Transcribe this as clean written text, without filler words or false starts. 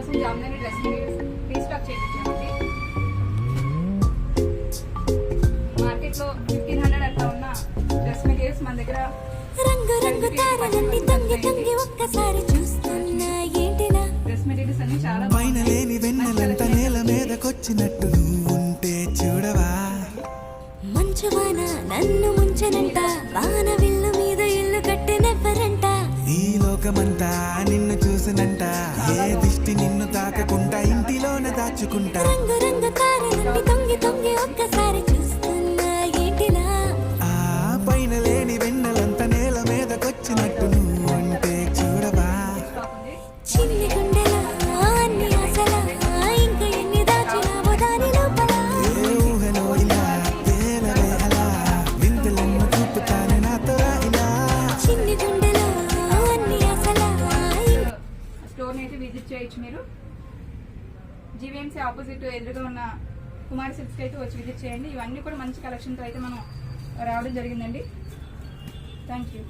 మీకోసం Jamdani dress materials restock చేయించామండి. మార్కెట్లో 1500 అట్లా ఉన్న డ్రెస్ మెటీరియల్స్ మన దగ్గర రంగు రంగు తారలన్నీ తొంగి తొంగి ఒక్కసారి చూస్తున్నా ఏంటిలా డ్రెస్ మెటీరియల్స్ అన్ని చాలా పైన లేని వెన్నెలంత నేల మీదకొచ్చినట్టు నువ్వుంటే చూడవా. మంచువాన నన్ను ముంచనంట, వాన విల్లు మీద ఇల్లు కట్టినెవ్వరంట. ఈ లోకమంతా నిన్ను చూసినంట, ఏ దిష్టి నిన్ను తాకకుండా ఇంటిలోనే దాచుకుంటా. రంగు రంగు తారలన్నీ తొంగి తొంగి ఒక్కసారి చూస్తున్నా ఏంటిలా. ఆ పైన లేని వెన్నెలంత నేల మీదకొచ్చినట్టు నువ్వుంటే చూడవా. చిన్ని గుండెలా అన్ని ఆశలా, ఇంకా ఎన్ని దాచినావో దాని లోపల. ఏ ఊహలో ఇలా తేలవే అలా, వింతలెన్నో చూపుతానే నాతో రా ఇలా. చిన్ని గుండెలో అన్ని ఆశలా. స్టోర్ అయితే విజిట్ చేయొచ్చు మీరు. జీవీఎంసీ ఆపోజిట్ ఎదురుగా ఉన్న కుమార్ సిల్క్స్కి అయితే వచ్చి విజిట్ చేయండి. ఇవన్నీ కూడా మంచి కలెక్షన్తో అయితే మనం రావడం జరిగిందండి. Thank you.